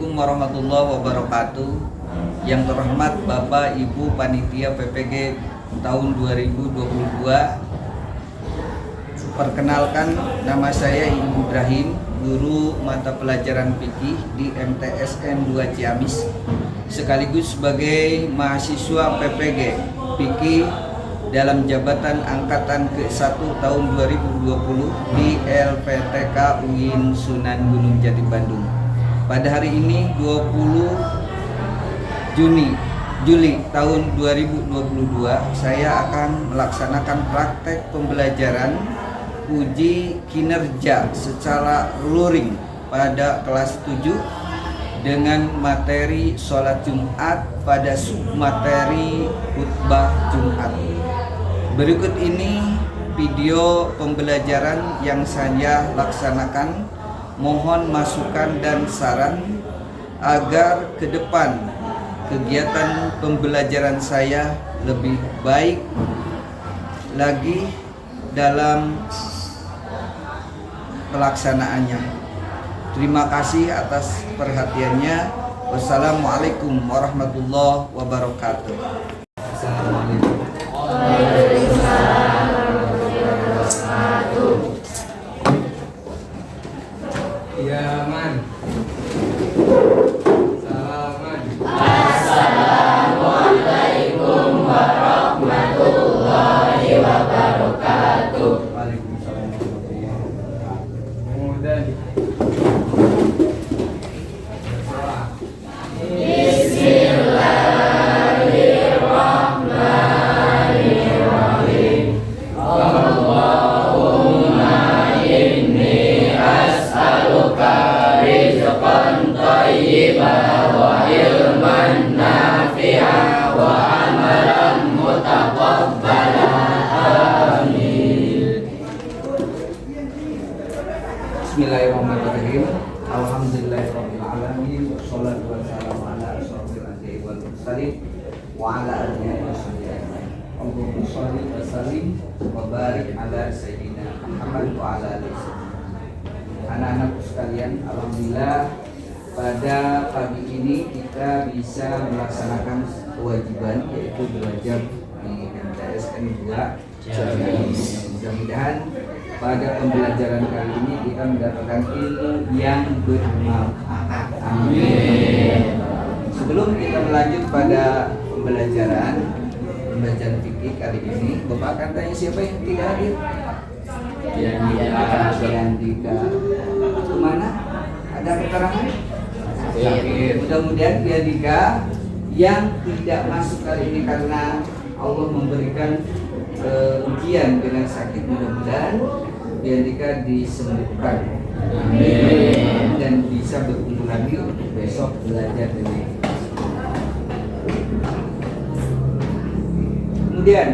Assalamualaikum warahmatullahi wabarakatuh. Yang terhormat Bapak Ibu Panitia PPG tahun 2022. Perkenalkan, nama saya Ibrahim, guru mata pelajaran fikih di MTSN 2 Ciamis, sekaligus sebagai mahasiswa PPG fikih dalam jabatan angkatan ke-1 tahun 2020 di LPTK UIN Sunan Gunung Jati Bandung. Pada hari ini 20 Juli tahun 2022, saya akan melaksanakan praktek pembelajaran uji kinerja secara luring pada kelas 7 dengan materi sholat Jumat pada submateri khutbah Jumat. Berikut ini video pembelajaran yang saya laksanakan. Mohon masukan dan saran agar ke depan kegiatan pembelajaran saya lebih baik lagi dalam pelaksanaannya. Terima kasih atas perhatiannya. Wassalamualaikum warahmatullahi wabarakatuh. Assalamualaikum. Ya man. Salaman. Assalamualaikum warahmatullahi wabarakatuh. Waalaikumsalam warahmatullahi wabarakatuh. Kemudian Bismillahirrahmanirrahim. Allahumma inni as'aluka rizqan thayyiban wa ilman nafi'an wa amalan mutaqabbalan. Amin. Bismillahirrahmanirrahim. Alhamdulillahirabbil alamin. Wassalatu wassalamu ala asyrofil anbiya'i wal mursalin wa ala alihi washabihi ajmain. Allahumma shalli wa sallim wa barik ala sayyidina Muhammad wa ala alihi wasallam. Anak-anakku sekalian, alhamdulillah pada pagi ini kita bisa melaksanakan kewajiban, yaitu belajar di MTSN 2. Mudah-mudahan pada pembelajaran kali ini kita mendapatkan ilmu yang bermanfaat. Amin. Sebelum kita melanjut pada pembelajaran fikih kali ini, Bapak akan tanya siapa yang tidak hadir? Yandika. Kemana? Ada keterangan? Mudah-mudahan Yandika yang tidak masuk kali ini karena Allah memberikan ujian dengan sakit, mudah-mudahan Yandika disembuhkan. Amin. Dan bisa berkumpul lagi untuk besok belajar dengan kemudian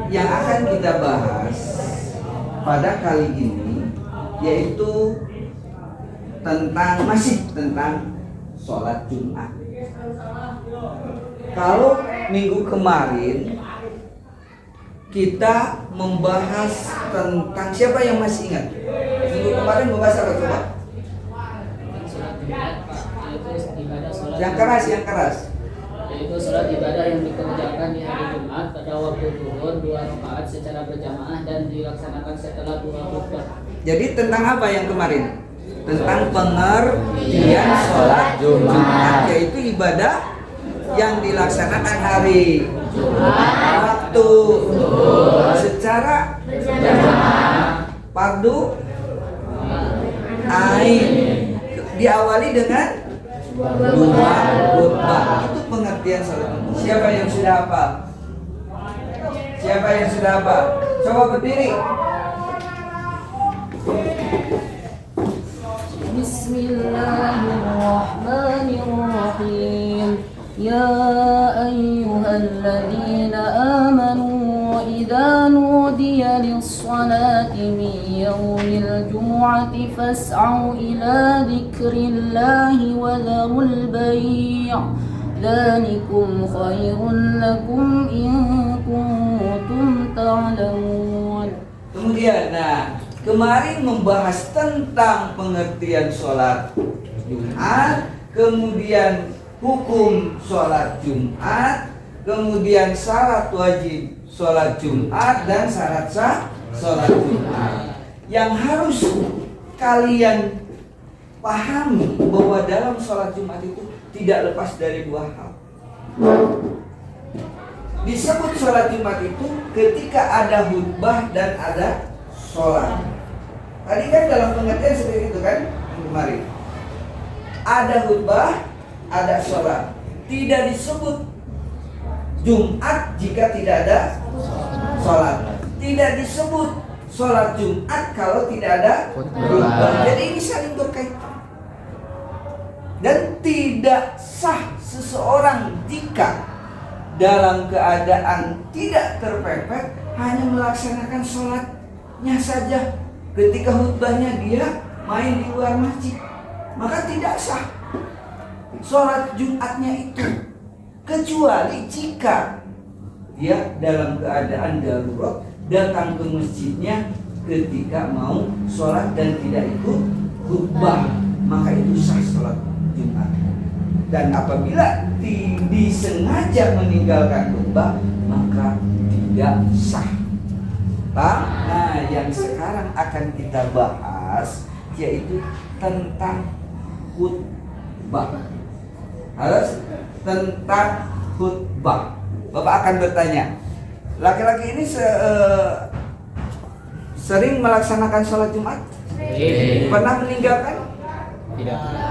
yang akan kita bahas pada kali ini yaitu masih tentang sholat Jumat. Kalau minggu kemarin kita membahas tentang, siapa yang masih ingat? Minggu kemarin membahas apa coba? Yang keras. Yaitu sholat ibadah yang dikerjakan di hari Jumat pada waktu zuhur 2 rakaat secara berjamaah dan dilaksanakan setelah 2 khutbah. Jadi tentang apa yang kemarin? Tentang pengertian sholat Jumat, yaitu ibadah yang dilaksanakan hari Jumat waktu secara berjamaah fardu ain, diawali dengan 2 khutbah. Itu pengertian sholat. Siapa yang sudah hafal? Coba berdiri. Bismillahirrahmanirrahim. Ya ayyuhalladzina amanu idza nudiya lis-salati min yawmil jumu'ati fas'au ila dzikrillahi wa dharul bai'. Dzalikum khairun lakum in kuntum ta'lamun. Kemudian, kemarin membahas tentang pengertian sholat Jumat, kemudian hukum sholat Jumat, kemudian syarat wajib sholat Jumat dan syarat sah sholat Jumat. Yang harus kalian pahami bahwa dalam sholat Jumat itu tidak lepas dari dua hal. Disebut sholat Jumat itu ketika ada khutbah dan ada sholat. Tadi kan dalam pengertian seperti itu kan kemarin. Ada khutbah, ada sholat. Tidak disebut Jumat jika tidak ada sholat. Tidak disebut sholat Jumat kalau tidak ada khutbah. Jadi ini saling berkaitan. Dan tidak sah seseorang jika dalam keadaan tidak terpepet hanya melaksanakan sholatnya saja. Ketika khutbahnya dia main di luar masjid, maka tidak sah sholat Jumatnya itu, kecuali jika dia dalam keadaan darurat datang ke masjidnya ketika mau sholat dan tidak ikut khutbah, maka itu sah sholat Jumat. Dan apabila disengaja meninggalkan khutbah, maka tidak sah. Nah, yang sekarang akan kita bahas yaitu tentang khutbah. Harus tentang khutbah. Bapak akan bertanya, laki-laki ini sering melaksanakan sholat Jumat? Pernah meninggalkan?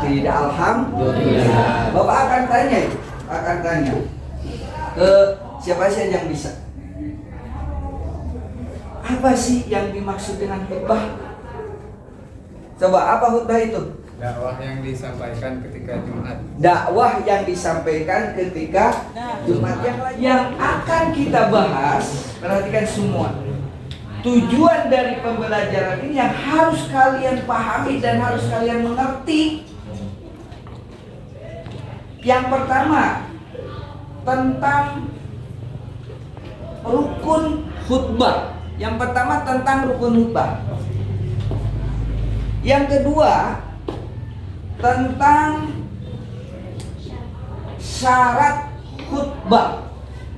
Tidak, alhamdulillah. Bapak akan tanya ke siapa saja yang bisa. Apa sih yang dimaksud dengan khutbah? Coba, apa khutbah itu? Dakwah yang disampaikan ketika Jumat. Dakwah yang disampaikan ketika Jumat. Yang akan kita bahas, perhatikan semua. Tujuan dari pembelajaran ini yang harus kalian pahami dan harus kalian mengerti. Yang pertama, tentang rukun khutbah. Yang pertama tentang rukun khutbah. Yang kedua, tentang syarat khutbah.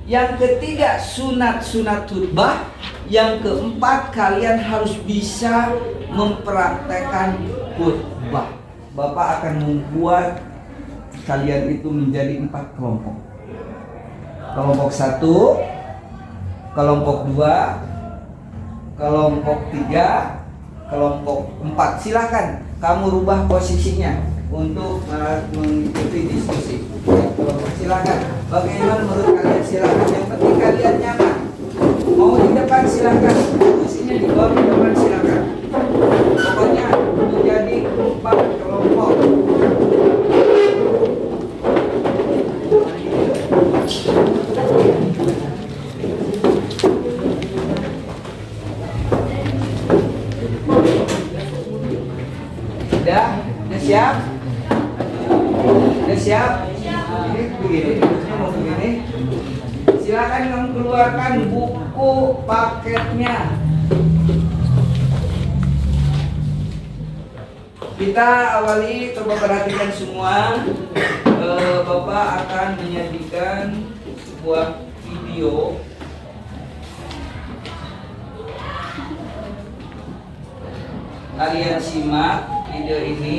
Yang ketiga, sunat-sunat khutbah. Yang keempat, kalian harus bisa mempraktekkan khutbah. Bapak akan membuat kalian itu menjadi 4 kelompok. Kelompok 1, kelompok 2, kelompok 3, kelompok 4. Silakan kamu rubah posisinya untuk mengikuti diskusi. Kelompok silakan. Bagaimana menurut kalian? Silakan. Yang penting kalian nyaman. Mau di depan silakan. Posisinya di bawah, di depan silakan. Pokoknya menjadi 4 kelompok. Udah siap? Udah siap? Ini begini, mau begini. Silakan kamu keluarkan buku paketnya. Kita awali, coba perhatikan semua. Bapak akan menyajikan sebuah video. Kalian simak video ini.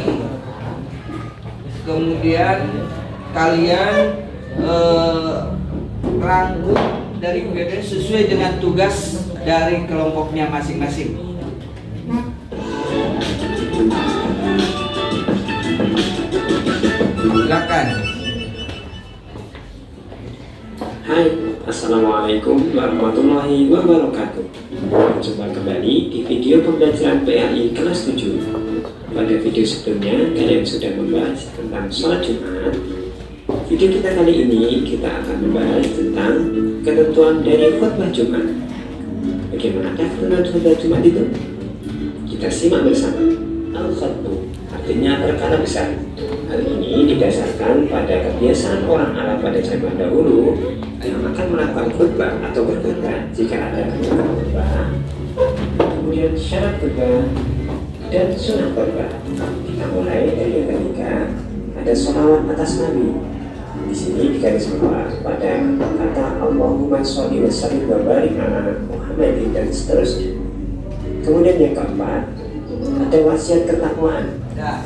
Kemudian kalian rangkum dari video sesuai dengan tugas dari kelompoknya masing-masing. Silakan. Hai, Assalamualaikum warahmatullahi wabarakatuh. Jumpa kembali di video pembelajaran PAI kelas 7. Pada video sebelumnya kalian sudah membahas tentang sholat Jumat. Video kita kali ini kita akan membahas tentang ketentuan dari khutbah Jumat. Bagaimana ketentuan khutbah Jumat itu? Kita simak bersama. Al-khutbah artinya perkara besar. Hal ini didasarkan pada kebiasaan orang Arab pada zaman dahulu yang akan melakukan khutbah atau berkhutbah jika ada khutbah, kemudian dengan syarat khutbah dan sunnah khutbah. Kita mulai dari yang ketiga, ada sholawat atas Nabi. Di sini digaris bawah pada kata Allahumma sholli wa sallim wa barik ala Muhammadin dan seterusnya. Kemudian yang keempat, ada wasiat ketakwaan. Nah,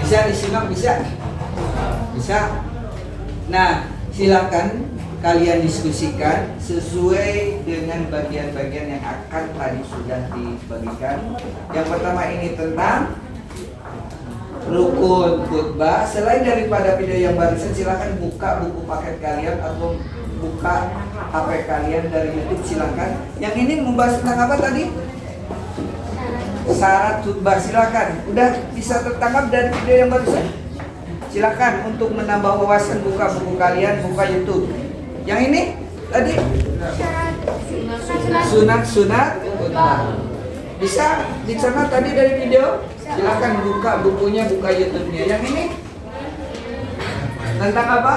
bisa disimak, bisa. Nah, silakan kalian diskusikan sesuai dengan bagian-bagian yang akan tadi sudah dibagikan. Yang pertama ini tentang rukun khutbah. Selain daripada video yang barusan, silakan buka buku paket kalian atau buka HP kalian dari YouTube, silakan. Yang ini membahas tentang apa tadi? Syarat khutbah. Silakan. Udah bisa tertangkap dari video yang barusan? Silakan untuk menambah wawasan, buka buku kalian, buka YouTube. Yang ini tadi sunat khutbah. Bisa dicerna tadi dari video? Silakan buka bukunya, buka YouTube-nya. Yang ini tentang apa?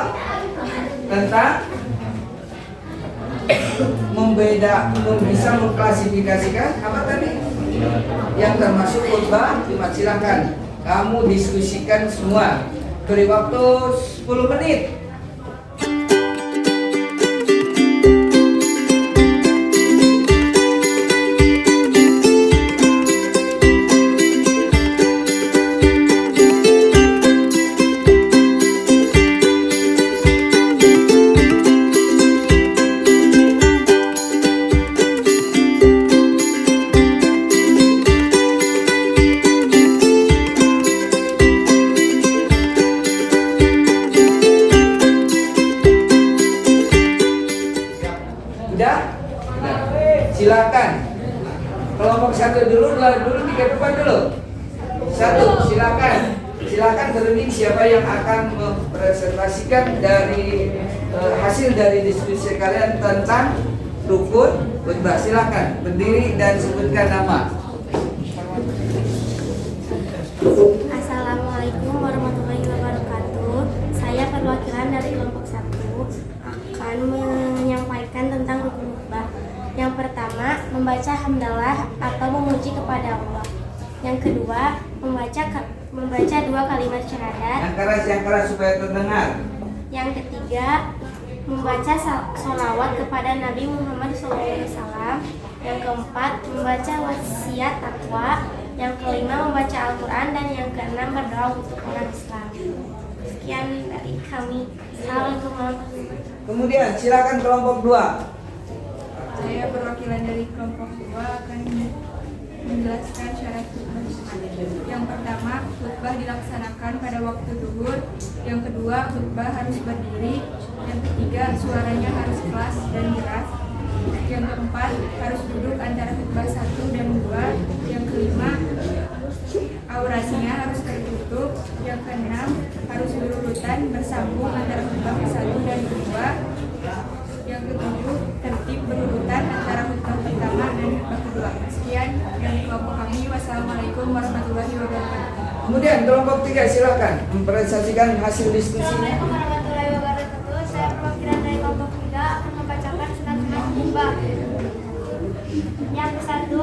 Tentang bisa mengklasifikasikan apa tadi? Yang termasuk khutbah. Silakan kamu diskusikan semua. Beri waktu 10 menit. Silakan. Kelompok satu dulu tiga depan dulu. Satu, silakan berunding siapa yang akan mempresentasikan dari hasil dari diskusi kalian tentang rukun khutbah. Silakan berdiri dan sebutkan nama. Assalamualaikum warahmatullahi wabarakatuh. Saya perwakilan dari kelompok 1 akan menyampaikan tentang rukun khutbah. Yang pertama, membaca hamdalah atau memuji kepada Allah. Yang kedua, membaca 2 kalimat syahadat. Yang keras supaya terdengar. Yang ketiga, membaca sholawat kepada Nabi Muhammad SAW. Yang keempat, membaca wasiat takwa. Yang kelima, membaca Al-Quran. Dan yang keenam, berdoa untuk orang Islam. Sekian dari kami. Assalamualaikum warahmatullahi wabarakatuh. Kemudian silakan kelompok 2. Saya perwakilan dari kelompok 2 akan menjelaskan syarat khutbah. Yang pertama, khutbah dilaksanakan pada waktu zuhur. Yang kedua, khutbah harus berdiri. Yang ketiga, suaranya harus keras dan jelas. Yang keempat, harus duduk antara khutbah 1 dan 2. Yang kelima, aurasinya harus tertutup. Yang keenam, harus berurutan bersambung antara khutbah 1 dan 2. Yang ketujuh, tertib berurutan antara khutbah pertama dan khutbah kedua. Sekian dari kelompok kami. Wassalamualaikum warahmatullahi wabarakatuh. Kemudian kelompok 3 silakan mempresentasikan hasil diskusinya. Assalamualaikum warahmatullahi wabarakatuh. Saya perwakilan dari kelompok 3 akan membacakan sunat-sunat khutbah. Yang satu,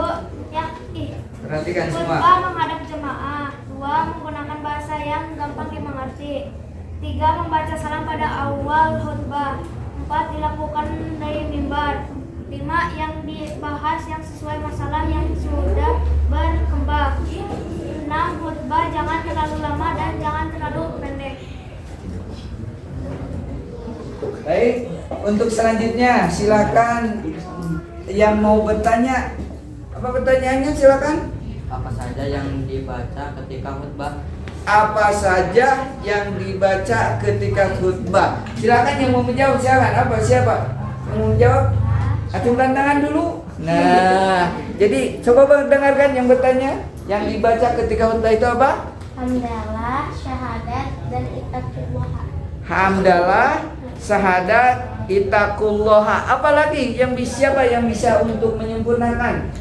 perhatikan semua. khutbah menghadap jemaah. 2. Menggunakan bahasa yang gampang dimengerti. 3. Membaca salam pada awal khutbah. 4. Dilakukan dari mimbar. 5. Yang dibahas yang sesuai masalah yang sudah berkembang. 6. Khutbah jangan terlalu lama dan jangan terlalu pendek. Baik, untuk selanjutnya silakan yang mau bertanya. Apa pertanyaannya, silakan? Apa saja yang dibaca ketika khutbah? Apa saja yang dibaca ketika khutbah? Silakan yang mau menjawab, silakan. Siapa? Yang mau menjawab? Acungkan tangan dulu. Nah, jadi coba dengarkan yang bertanya. Yang dibaca ketika khutbah itu apa? Hamdalah, syahadat, dan ittaqullah. Hamdalah, syahadat, ittaqullah. Apalagi siapa yang bisa untuk menyempurnakan?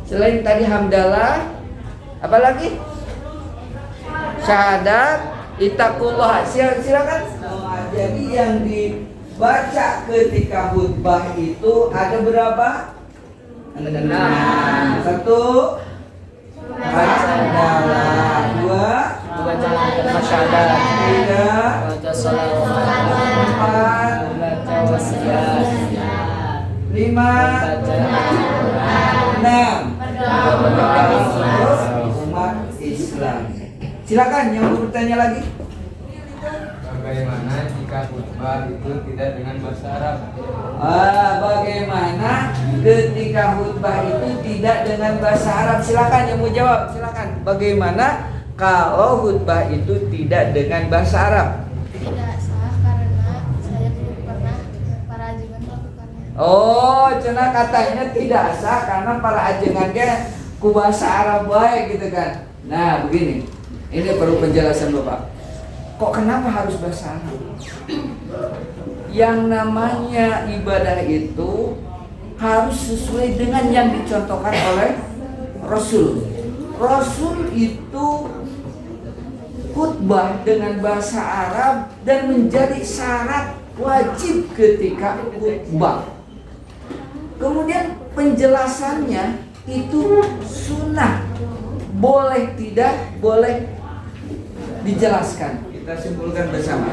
Selain tadi hamdalah, apalagi? Syahadat, ittaqullah. Silakan. Jadi yang dibaca ketika khutbah itu ada berapa? 6. 1. Hamdalah. 2. Membaca kalimat syahadat. 3. Membaca sholawat. 4. Membaca wasiat. 5. 6. Umat Islam. Silakan yang mau bertanya lagi. Bagaimana jika khutbah itu tidak dengan bahasa Arab? Bagaimana ketika khutbah itu tidak dengan bahasa Arab? Silakan yang mau jawab. Silakan. Bagaimana kalau khutbah itu tidak dengan bahasa Arab? Tidak sah karena saya belum pernah para ajudan melakukannya. Oh, cenah katanya tidak sah karena para ajengannya ku bahasa Arab baik gitu kan. Nah, begini. Ini perlu penjelasan Bapak. Kok kenapa harus bahasa Arab? Yang namanya ibadah itu harus sesuai dengan yang dicontohkan oleh Rasul. Rasul itu khutbah dengan bahasa Arab dan menjadi syarat wajib ketika khutbah. Kemudian penjelasannya itu sunnah, boleh tidak boleh dijelaskan. Kita simpulkan bersama.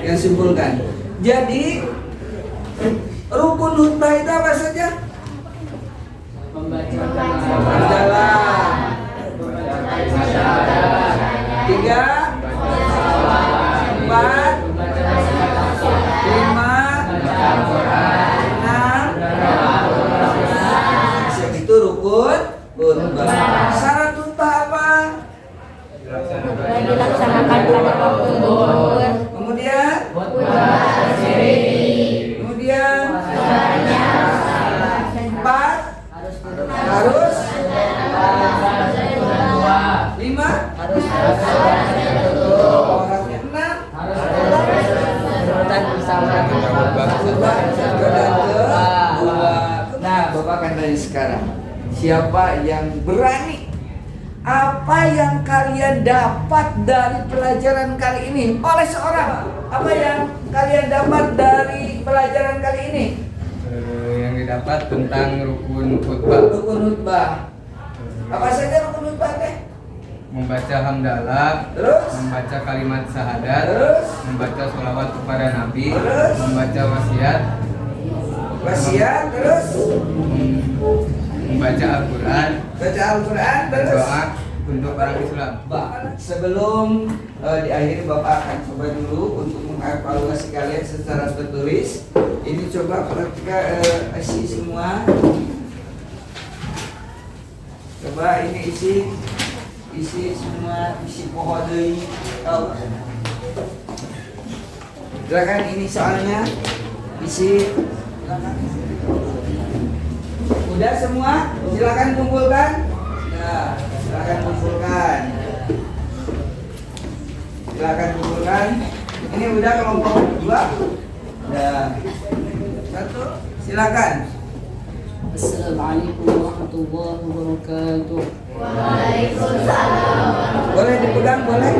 Yang simpulkan. Jadi rukun khutbah itu apa saja? Membaca Adalah 3, 4, 5, 6. Itu rukun khutbah. Syarat khutbah apa? Dilaksanakan pada waktu zuhur. Kemudian empat harus 5 harus 6. Nah, Bapak akan tanya sekarang, siapa yang berani? Apa yang kalian dapat dari pelajaran kali ini? Oleh seorang, apa yang kalian dapat dari pelajaran kali ini? Yang didapat tentang rukun khutbah. Rukun khutbah. Apa saja rukun khutbah teh? Membaca hamdalah, Terus? membaca kalimat syahadat, Terus? membaca sholawat kepada Nabi, Terus? membaca wasiat, Terus? membaca Al-Quran, Baca Al-Quran, terus? doa untuk orang Islam. Sebelum diakhiri Bapak akan coba dulu untuk mengevaluasi kalian secara tertulis. Ini coba perhatikan isi semua. Coba ini isi semua, isi pohon deui. Silakan ini soalnya isi. Udah semua? Silakan kumpulkan. Nah, silakan kumpulkan. Ini udah kelompok 2. Udah. 1. Silakan. Assalamualaikum warahmatullahi wabarakatuh. Boleh dipegang, boleh?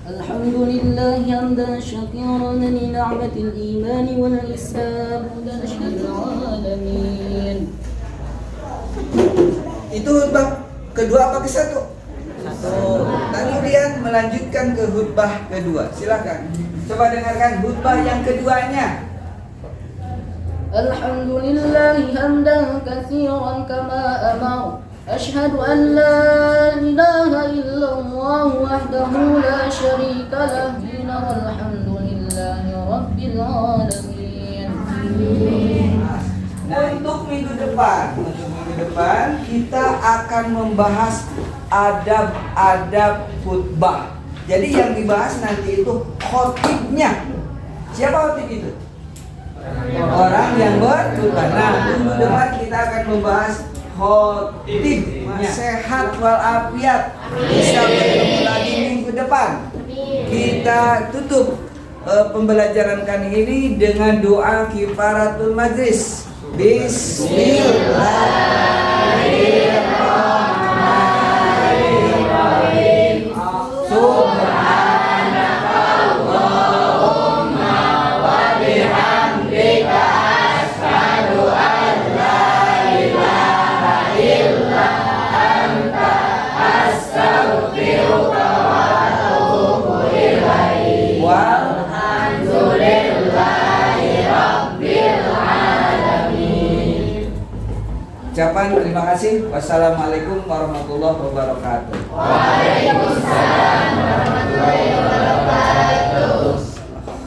Alhamdulillah hamdan syakiran li ni'matil iman wal islam ashhadu alamin. Itu khutbah kedua apa ke satu? Kemudian melanjutkan ke khutbah kedua. Silakan. Coba dengarkan khutbah yang keduanya. Alhamdulillah hamdan katsiran kama amar. Ashhadu an la ilaha illallah wahdahu la syarika lah walhamdulillahi rabbil alamin. Untuk minggu depan kita akan membahas adab-adab khutbah. Jadi yang dibahas nanti itu khotibnya. Siapa khotib itu? Orang yang berkhutbah. Nah, minggu depan kita akan membahas khotib sehat walafiat. Bisa bertemu lagi minggu depan. Kita tutup pembelajaran kali ini dengan doa kifaratul majlis. Bismillahirrahmanirrahim. Subhanakallahumma wa bihamdika asyhadu an sekian, terima kasih. Wassalamualaikum warahmatullahi wabarakatuh. Waalaikumsalam warahmatullahi wabarakatuh.